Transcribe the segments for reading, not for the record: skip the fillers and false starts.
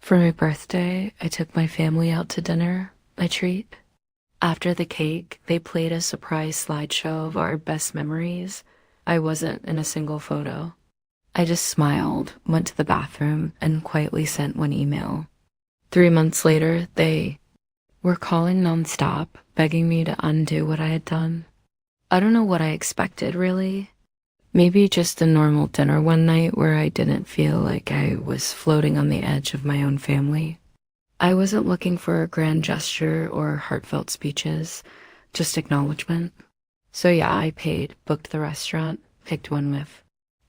For my birthday, I took my family out to dinner, my treat. After the cake, they played a surprise slideshow of our best memories. I wasn't in a single photo. I just smiled, went to the bathroom, and quietly sent one email. 3 months later, they were calling nonstop, begging me to undo what I had done. I don't know what I expected, really. Maybe just a normal dinner one night where I didn't feel like I was floating on the edge of my own family. I wasn't looking for a grand gesture or heartfelt speeches, just acknowledgement. So yeah, I paid, booked the restaurant, picked one with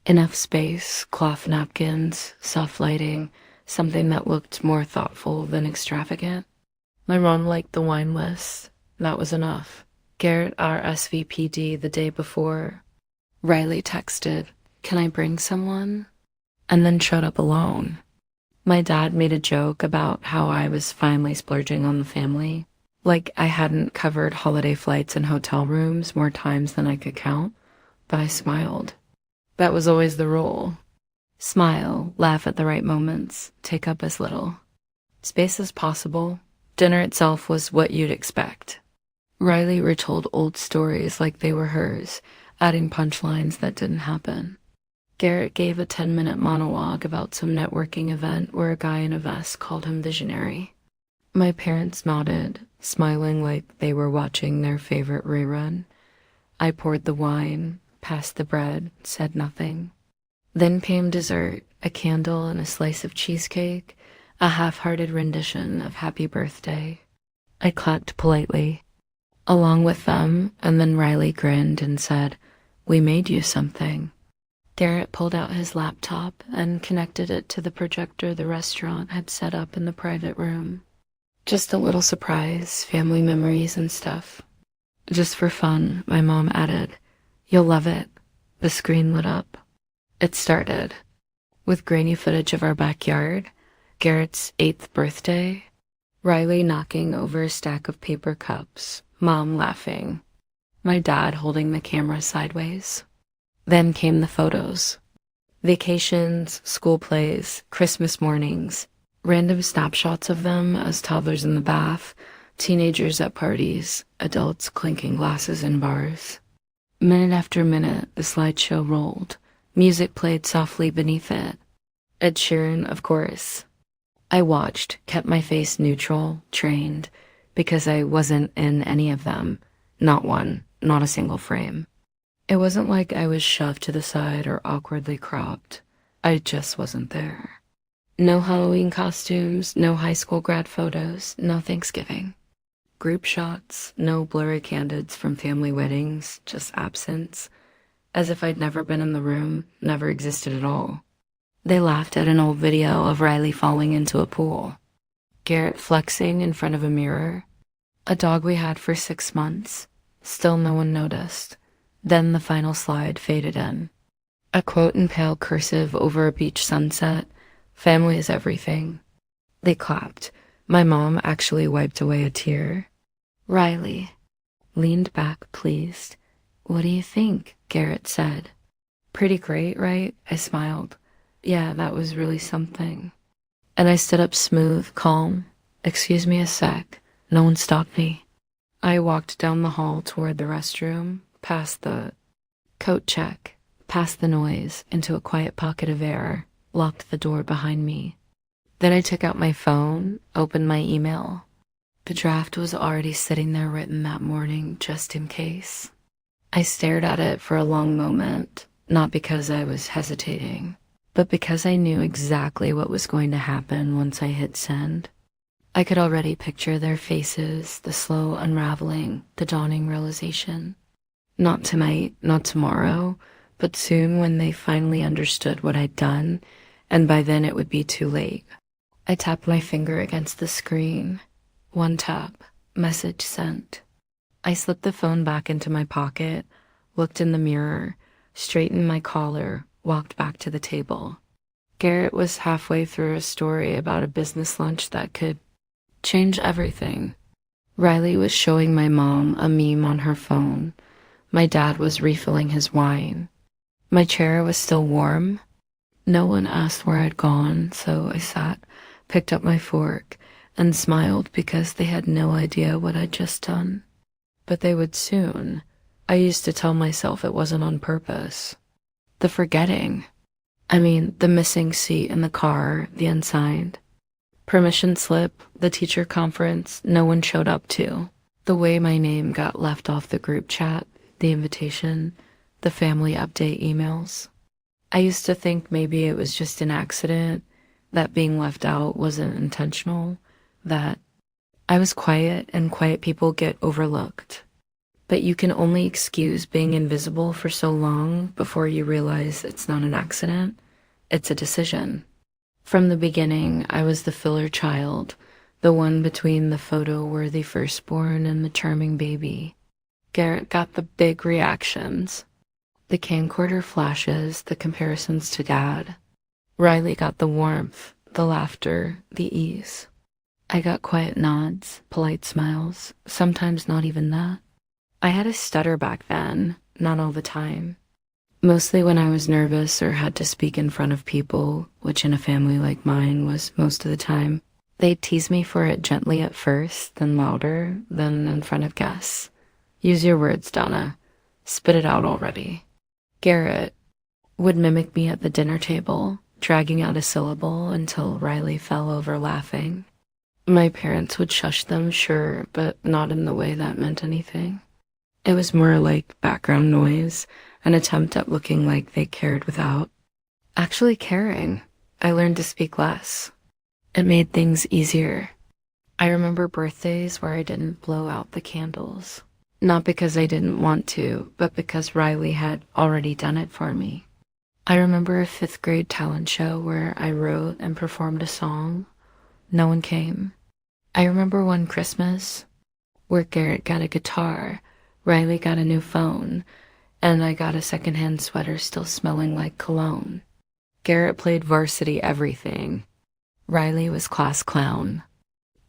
enough space, cloth napkins, soft lighting, something that looked more thoughtful than extravagant. My mom liked the wine list. That was enough. Garrett, our SVPD, the day before, Riley texted, "Can I bring someone?" and then showed up alone. My dad made a joke about how I was finally splurging on the family. Like I hadn't covered holiday flights and hotel rooms more times than I could count, but I smiled. That was always the rule. Smile, laugh at the right moments, take up as little space as possible. Dinner itself was what you'd expect. Riley retold old stories like they were hers, adding punchlines that didn't happen. Garrett gave a 10-minute monologue about some networking event where a guy in a vest called him visionary. My parents nodded, smiling like they were watching their favorite rerun. I poured the wine, passed the bread, said nothing. Then came dessert, a candle and a slice of cheesecake, a half-hearted rendition of Happy Birthday. I clapped politely, along with them, and then Riley grinned and said, "We made you something." Garrett pulled out his laptop and connected it to the projector the restaurant had set up in the private room. Just a little surprise, family memories and stuff. Just for fun, my mom added, "You'll love it." The screen lit up. It started with grainy footage of our backyard, Garrett's 8th birthday, Riley knocking over a stack of paper cups, Mom laughing, my dad holding the camera sideways. Then came the photos. Vacations, school plays, Christmas mornings, random snapshots of them as toddlers in the bath, teenagers at parties, adults clinking glasses in bars. Minute after minute, the slideshow rolled. Music played softly beneath it. Ed Sheeran, of course. I watched, kept my face neutral, trained, because I wasn't in any of them. Not one, not a single frame. It wasn't like I was shoved to the side or awkwardly cropped. I just wasn't there. No Halloween costumes, no high school grad photos, no Thanksgiving. Group shots, no blurry candids from family weddings, just absence. As if I'd never been in the room, never existed at all. They laughed at an old video of Riley falling into a pool. Garrett flexing in front of a mirror. A dog we had for 6 months. Still no one noticed. Then the final slide faded in. A quote in pale cursive over a beach sunset. "Family is everything." They clapped. My mom actually wiped away a tear. Riley leaned back, pleased. "What do you think?" Garrett said. "Pretty great, right?" I smiled. "Yeah, that was really something." And I stood up smooth, calm. "Excuse me a sec." No one stopped me. I walked down the hall toward the restroom, past the coat check, past the noise, into a quiet pocket of air, locked the door behind me. Then I took out my phone, opened my email. The draft was already sitting there written that morning, just in case. I stared at it for a long moment, not because I was hesitating, but because I knew exactly what was going to happen once I hit send. I could already picture their faces, the slow unraveling, the dawning realization. Not tonight, not tomorrow, but soon when they finally understood what I'd done, and by then it would be too late. I tapped my finger against the screen. One tap, message sent. I slipped the phone back into my pocket, looked in the mirror, straightened my collar, walked back to the table. Garrett was halfway through a story about a business lunch that could change everything. Riley was showing my mom a meme on her phone. My dad was refilling his wine. My chair was still warm. No one asked where I'd gone, so I sat picked up my fork, and smiled because they had no idea what I'd just done. But they would soon. I used to tell myself it wasn't on purpose. The forgetting. The missing seat in the car, the unsigned. Permission slip, the teacher conference no one showed up to. The way my name got left off the group chat, the invitation, the family update emails. I used to think maybe it was just an accident, that being left out wasn't intentional, that I was quiet and quiet people get overlooked. But you can only excuse being invisible for so long before you realize it's not an accident, it's a decision. From the beginning, I was the filler child, the one between the photo-worthy firstborn and the charming baby. Garrett got the big reactions, the camcorder flashes, the comparisons to Dad. Riley got the warmth, the laughter, the ease. I got quiet nods, polite smiles, sometimes not even that. I had a stutter back then, not all the time. Mostly when I was nervous or had to speak in front of people, which in a family like mine was most of the time. They'd tease me for it gently at first, then louder, then in front of guests. Use your words, Donna. Spit it out already. Garrett would mimic me at the dinner table, dragging out a syllable until Riley fell over laughing. My parents would shush them, sure, but not in the way that meant anything. It was more like background noise, an attempt at looking like they cared without actually caring. I learned to speak less. It made things easier. I remember birthdays where I didn't blow out the candles. Not because I didn't want to, but because Riley had already done it for me. I remember a 5th grade talent show where I wrote and performed a song. No one came. I remember one Christmas where Garrett got a guitar, Riley got a new phone, and I got a secondhand sweater still smelling like cologne. Garrett played varsity everything. Riley was class clown.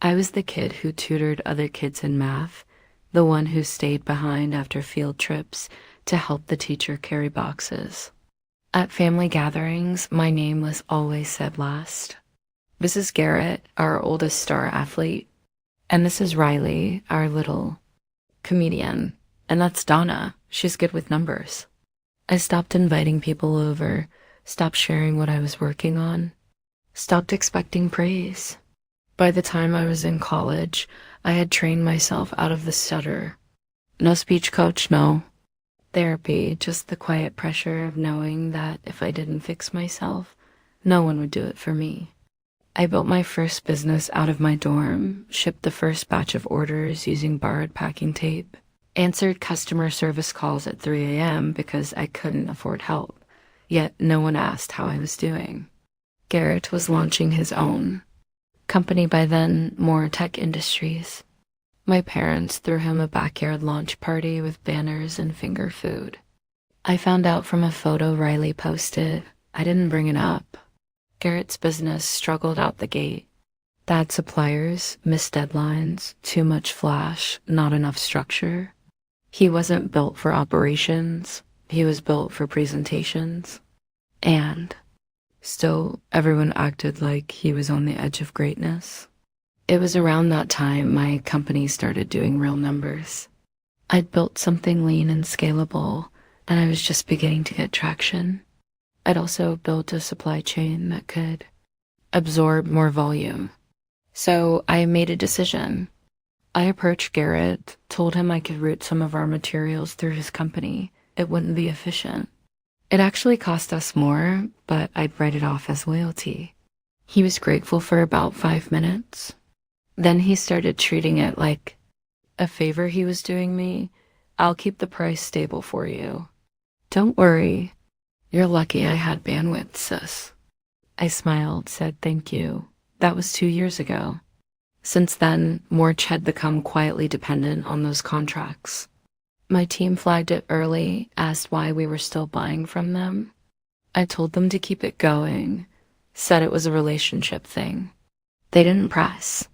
I was the kid who tutored other kids in math, the one who stayed behind after field trips to help the teacher carry boxes. At family gatherings, my name was always said last. This is Garrett, our oldest star athlete, and this is Riley, our little comedian, and that's Donna. She's good with numbers. I stopped inviting people over, stopped sharing what I was working on, stopped expecting praise. By the time I was in college, I had trained myself out of the stutter. No speech coach, no. Therapy, just the quiet pressure of knowing that if I didn't fix myself, no one would do it for me. I built my first business out of my dorm, shipped the first batch of orders using borrowed packing tape, answered customer service calls at 3 a.m. because I couldn't afford help, yet no one asked how I was doing. Garrett was launching his own company by then, More Tech Industries. My parents threw him a backyard launch party with banners and finger food. I found out from a photo Riley posted. I didn't bring it up. Garrett's business struggled out the gate. Bad suppliers, missed deadlines, too much flash, not enough structure. He wasn't built for operations. He was built for presentations. And still, everyone acted like he was on the edge of greatness. It was around that time my company started doing real numbers. I'd built something lean and scalable, and I was just beginning to get traction. I'd also built a supply chain that could absorb more volume. So I made a decision. I approached Garrett, told him I could route some of our materials through his company. It wouldn't be efficient. It actually cost us more, but I'd write it off as loyalty. He was grateful for about 5 minutes. Then he started treating it like a favor he was doing me. I'll keep the price stable for you. Don't worry. You're lucky I had bandwidth, sis. I smiled, said thank you. That was 2 years ago. Since then, Morch had become quietly dependent on those contracts. My team flagged it early, asked why we were still buying from them. I told them to keep it going, said it was a relationship thing. They didn't press.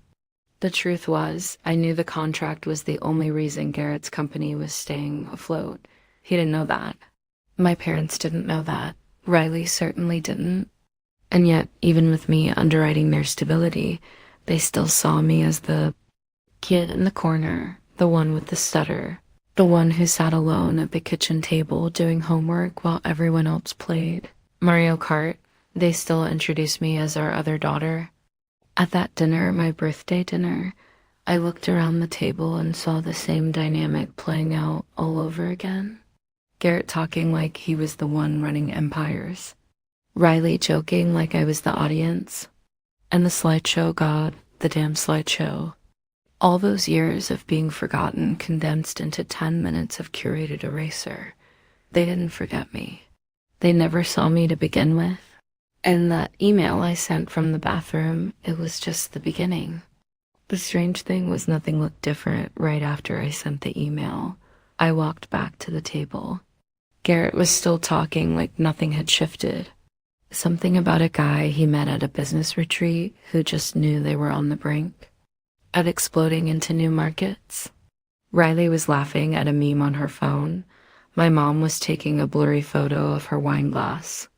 The truth was, I knew the contract was the only reason Garrett's company was staying afloat. He didn't know that. My parents didn't know that. Riley certainly didn't. And yet, even with me underwriting their stability, they still saw me as the kid in the corner, the one with the stutter, the one who sat alone at the kitchen table doing homework while everyone else played Mario Kart. They still introduced me as our other daughter. At that dinner, my birthday dinner, I looked around the table and saw the same dynamic playing out all over again. Garrett talking like he was the one running empires, Riley joking like I was the audience, and the slideshow god, the damn slideshow. All those years of being forgotten condensed into 10 minutes of curated eraser. They didn't forget me. They never saw me to begin with. And that email I sent from the bathroom, it was just the beginning. The strange thing was nothing looked different right after I sent the email. I walked back to the table. Garrett was still talking like nothing had shifted. Something about a guy he met at a business retreat who just knew they were on the brink. At exploding into new markets. Riley was laughing at a meme on her phone. My mom was taking a blurry photo of her wine glass.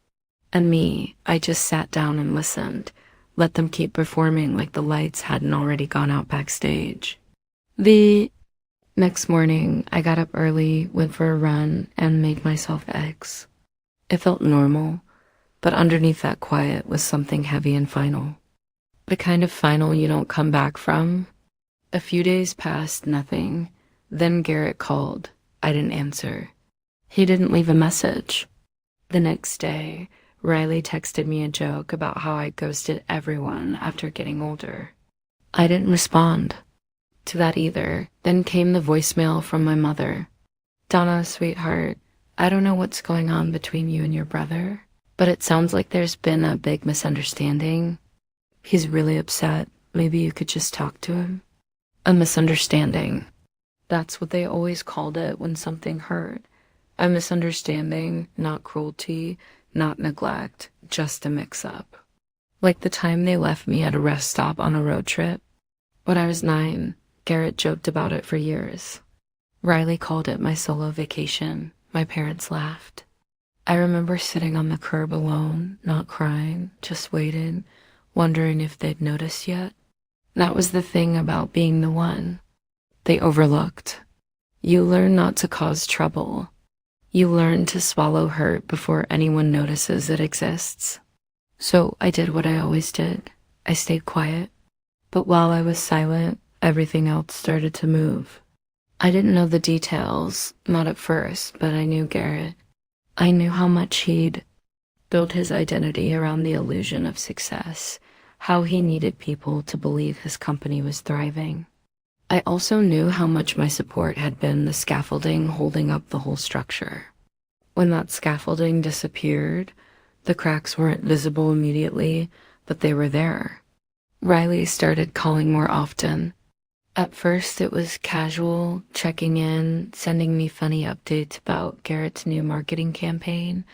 And me, I just sat down and listened, let them keep performing like the lights hadn't already gone out backstage. The next morning, I got up early, went for a run, and made myself eggs. It felt normal, but underneath that quiet was something heavy and final. The kind of final you don't come back from. A few days passed, nothing. Then Garrett called. I didn't answer. He didn't leave a message. The next day, Riley texted me a joke about how I ghosted everyone after getting older. I didn't respond to that either. Then came the voicemail from my mother. Donna, sweetheart, I don't know what's going on between you and your brother, but it sounds like there's been a big misunderstanding. He's really upset. Maybe you could just talk to him. A misunderstanding. That's what they always called it when something hurt. A misunderstanding, not cruelty, not neglect, just a mix-up. Like the time they left me at a rest stop on a road trip. When I was 9, Garrett joked about it for years. Riley called it my solo vacation. My parents laughed. I remember sitting on the curb alone, not crying, just waiting, wondering if they'd noticed yet. That was the thing about being the one. They overlooked. You learn not to cause trouble. You learn to swallow hurt before anyone notices it exists. So I did what I always did. I stayed quiet. But while I was silent, everything else started to move. I didn't know the details, not at first, but I knew Garrett. I knew how much he'd built his identity around the illusion of success, how he needed people to believe his company was thriving. I also knew how much my support had been the scaffolding holding up the whole structure. When that scaffolding disappeared, the cracks weren't visible immediately, but they were there. Riley started calling more often. At first it was casual, checking in, sending me funny updates about Garrett's new marketing campaign,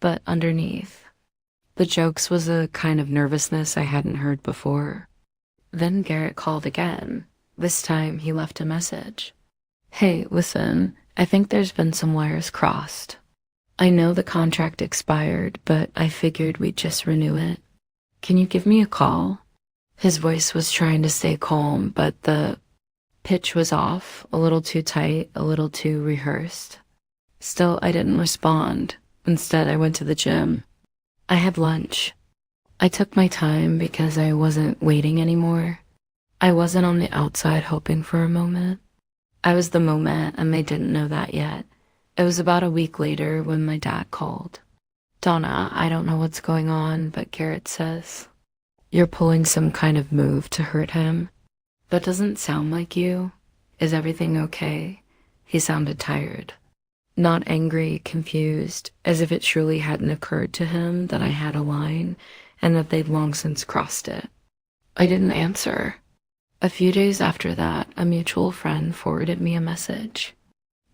but underneath, the jokes was a kind of nervousness I hadn't heard before. Then Garrett called again. This time he left a message. Hey, listen, I think there's been some wires crossed. I know the contract expired, but I figured we'd just renew it. Can you give me a call? His voice was trying to stay calm, but the pitch was off, a little too tight, a little too rehearsed. Still, I didn't respond. Instead, I went to the gym. I had lunch. I took my time because I wasn't waiting anymore. I wasn't on the outside hoping for a moment. I was the moment, and they didn't know that yet. It was about a week later when my dad called. Donna, I don't know what's going on, but Garrett says, you're pulling some kind of move to hurt him. That doesn't sound like you. Is everything okay? He sounded tired. Not angry, confused, as if it truly hadn't occurred to him that I had a line and that they'd long since crossed it. I didn't answer. A few days after that, a mutual friend forwarded me a message.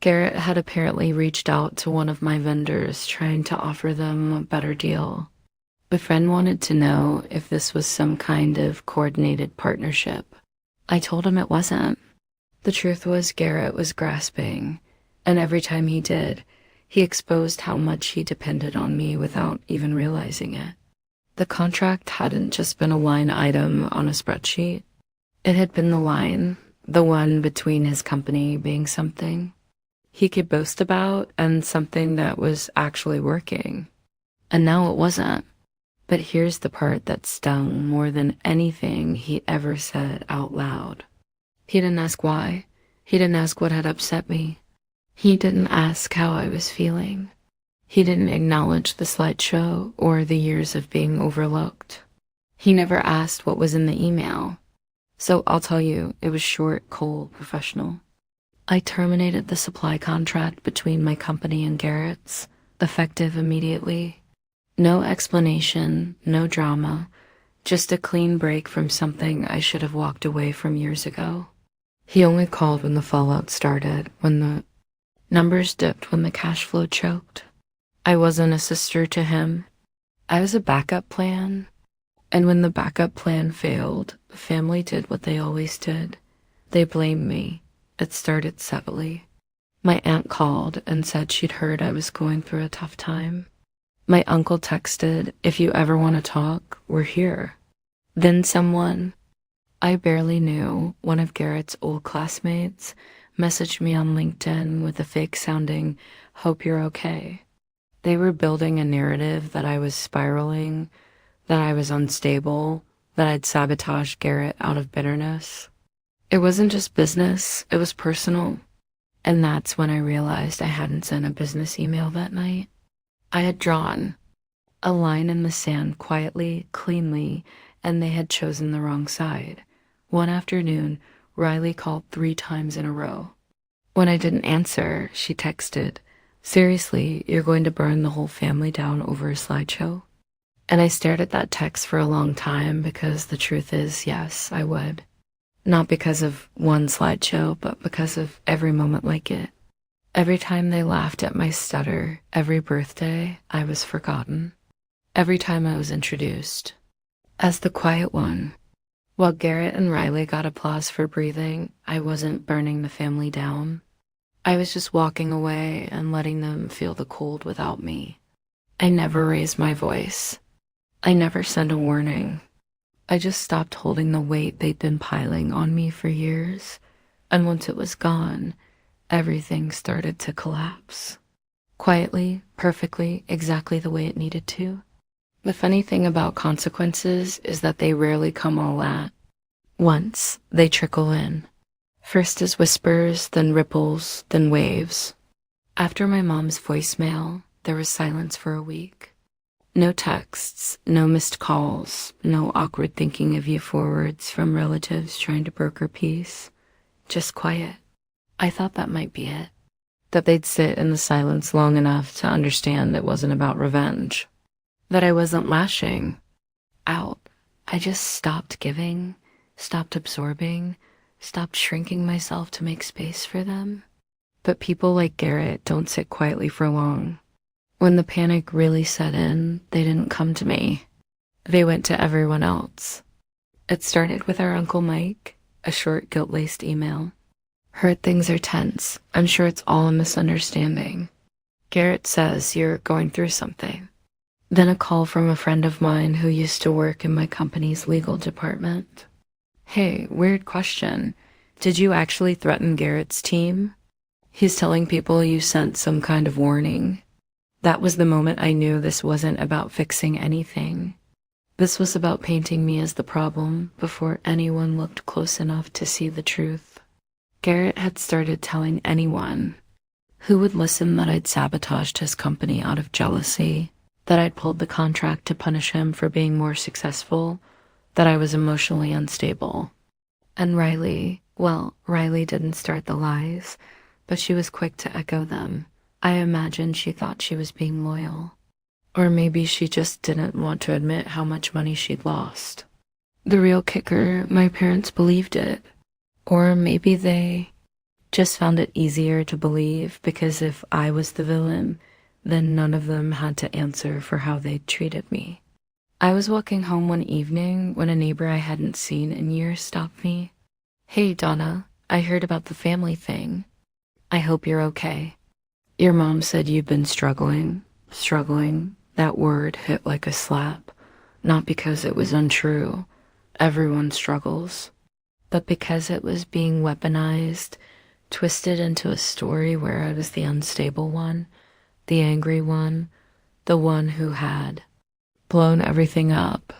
Garrett had apparently reached out to one of my vendors trying to offer them a better deal. The friend wanted to know if this was some kind of coordinated partnership. I told him it wasn't. The truth was Garrett was grasping, and every time he did, he exposed how much he depended on me without even realizing it. The contract hadn't just been a line item on a spreadsheet. It had been the one between his company being something he could boast about and something that was actually working. And now it wasn't. But here's the part that stung more than anything he ever said out loud. He didn't ask why. He didn't ask what had upset me. He didn't ask how I was feeling. He didn't acknowledge the slideshow or the years of being overlooked. He never asked what was in the email. So I'll tell you, it was short, cold, professional. I terminated the supply contract between my company and Garrett's, effective immediately. No explanation, no drama, just a clean break from something I should have walked away from years ago. He only called when the fallout started, when the numbers dipped, when the cash flow choked. I wasn't a sister to him. I was a backup plan. And when the backup plan failed, the family did what they always did. They blamed me. It started subtly. My aunt called and said she'd heard I was going through a tough time. My uncle texted, "If you ever want to talk, we're here." Then someone I barely knew, one of Garrett's old classmates, messaged me on LinkedIn with a fake-sounding, "Hope you're okay." They were building a narrative that I was spiraling, that I was unstable, that I'd sabotaged Garrett out of bitterness. It wasn't just business, it was personal. And that's when I realized I hadn't sent a business email that night. I had drawn a line in the sand quietly, cleanly, and they had chosen the wrong side. One afternoon, Riley called 3 times in a row. When I didn't answer, she texted, "Seriously, you're going to burn the whole family down over a slideshow?" And I stared at that text for a long time because the truth is, yes, I would. Not because of one slideshow, but because of every moment like it. Every time they laughed at my stutter, every birthday, I was forgotten. Every time I was introduced as the quiet one. While Garrett and Riley got applause for breathing, I wasn't burning the family down. I was just walking away and letting them feel the cold without me. I never raised my voice. I never sent a warning. I just stopped holding the weight they'd been piling on me for years. And once it was gone, everything started to collapse. Quietly, perfectly, exactly the way it needed to. The funny thing about consequences is that they rarely come all at once. They trickle in. First as whispers, then ripples, then waves. After my mom's voicemail, there was silence for a week. No texts, no missed calls, no awkward thinking of you forwards from relatives trying to broker peace. Just quiet. I thought that might be it. That they'd sit in the silence long enough to understand it wasn't about revenge. That I wasn't lashing out. I just stopped giving, stopped absorbing, stopped shrinking myself to make space for them. But people like Garrett don't sit quietly for long. When the panic really set in, they didn't come to me. They went to everyone else. It started with our Uncle Mike, a short guilt-laced email. "Heard things are tense. I'm sure it's all a misunderstanding. Garrett says you're going through something." Then a call from a friend of mine who used to work in my company's legal department. "Hey, weird question. Did you actually threaten Garrett's team? He's telling people you sent some kind of warning." That was the moment I knew this wasn't about fixing anything. This was about painting me as the problem before anyone looked close enough to see the truth. Garrett had started telling anyone who would listen that I'd sabotaged his company out of jealousy, that I'd pulled the contract to punish him for being more successful, that I was emotionally unstable. And Riley didn't start the lies, but she was quick to echo them. I imagine she thought she was being loyal. Or maybe she just didn't want to admit how much money she'd lost. The real kicker, my parents believed it. Or maybe they just found it easier to believe because if I was the villain, then none of them had to answer for how they'd treated me. I was walking home one evening when a neighbor I hadn't seen in years stopped me. "Hey, Donna, I heard about the family thing. I hope you're okay. Your mom said you've been struggling. That word hit like a slap. Not because it was untrue, everyone struggles, but because it was being weaponized, twisted into a story where I was the unstable one, the angry one, the one who had blown everything up.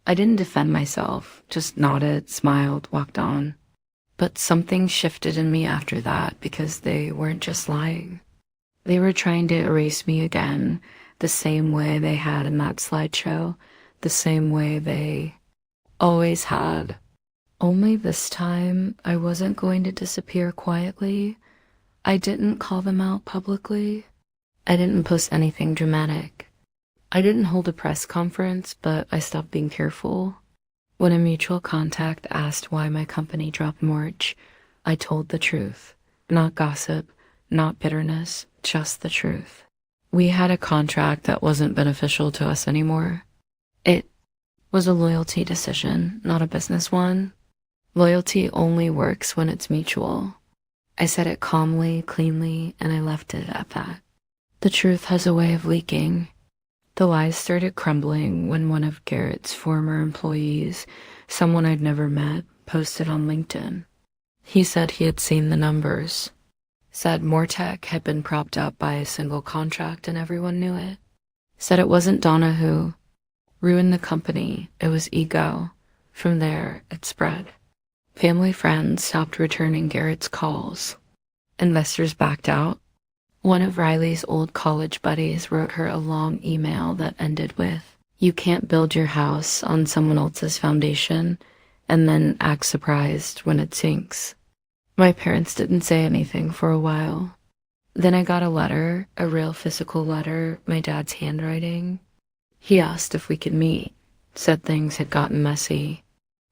I didn't defend myself, just nodded, smiled, walked on. But something shifted in me after that because they weren't just lying. They were trying to erase me again, the same way they had in that slideshow, the same way they always had. Only this time, I wasn't going to disappear quietly. I didn't call them out publicly. I didn't post anything dramatic. I didn't hold a press conference, but I stopped being careful. When a mutual contact asked why my company dropped March, I told the truth. Not gossip, not bitterness, just the truth. We had a contract that wasn't beneficial to us anymore. It was a loyalty decision, not a business one. Loyalty only works when it's mutual. I said it calmly, cleanly, and I left it at that. The truth has a way of leaking. The lies started crumbling when one of Garrett's former employees, someone I'd never met, posted on LinkedIn. He said he had seen the numbers. Said Mortec had been propped up by a single contract and everyone knew it. Said it wasn't Donna who ruined the company, it was ego. From there, it spread. Family friends stopped returning Garrett's calls. Investors backed out. One of Riley's old college buddies wrote her a long email that ended with, "You can't build your house on someone else's foundation and then act surprised when it sinks." My parents didn't say anything for a while. Then I got a letter, a real physical letter, my dad's handwriting. He asked if we could meet, said things had gotten messy,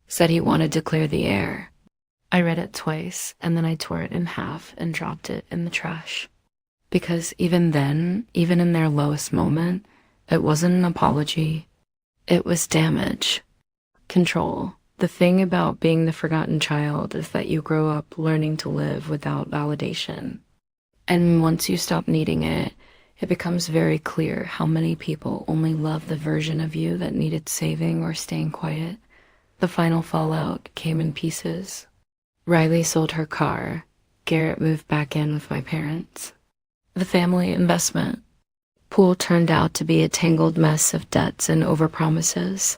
said he wanted to clear the air. I read it twice, and then I tore it in half and dropped it in the trash. Because even then, even in their lowest moment, it wasn't an apology. It was damage. Control. The thing about being the forgotten child is that you grow up learning to live without validation. And once you stop needing it, it becomes very clear how many people only love the version of you that needed saving or staying quiet. The final fallout came in pieces. Riley sold her car. Garrett moved back in with my parents. The family investment pool turned out to be a tangled mess of debts and overpromises.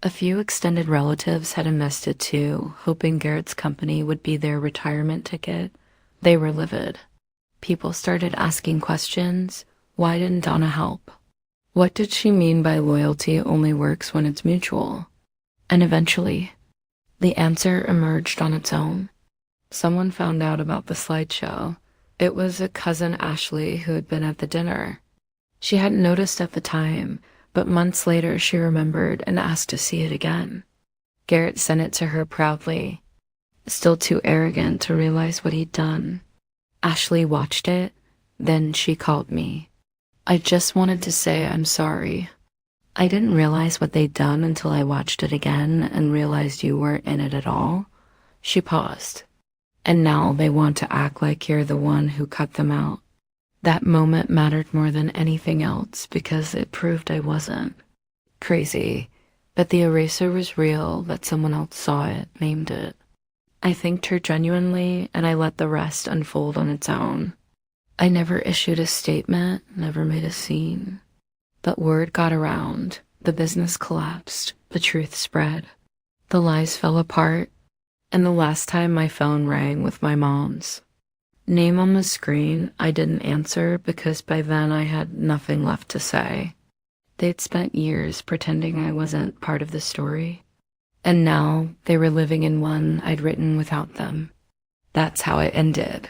A few extended relatives had invested too, hoping Garrett's company would be their retirement ticket. They were livid. People started asking questions. Why didn't Donna help? What did she mean by loyalty only works when it's mutual? And eventually, the answer emerged on its own. Someone found out about the slideshow. It was a cousin Ashley who had been at the dinner. She hadn't noticed at the time, but months later she remembered and asked to see it again. Garrett sent it to her proudly, still too arrogant to realize what he'd done. Ashley watched it, then she called me. I just wanted to say I'm sorry. I didn't realize what they'd done until I watched it again and realized you weren't in it at all. She paused. And now they want to act like you're the one who cut them out. That moment mattered more than anything else because it proved I wasn't. Crazy, but the eraser was real, that someone else saw it, named it. I thanked her genuinely, and I let the rest unfold on its own. I never issued a statement, never made a scene. But word got around, the business collapsed, the truth spread. The lies fell apart. And the last time my phone rang with my mom's name on the screen, I didn't answer because by then I had nothing left to say. They'd spent years pretending I wasn't part of the story. And now they were living in one I'd written without them. That's how it ended.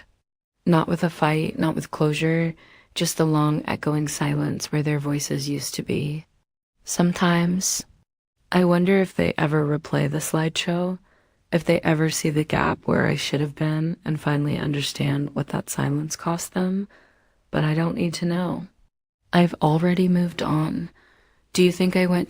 Not with a fight, not with closure, just a long echoing silence where their voices used to be. Sometimes, I wonder if they ever replay the slideshow, if they ever see the gap where I should have been and finally understand what that silence cost them, but I don't need to know. I've already moved on. Do you think I went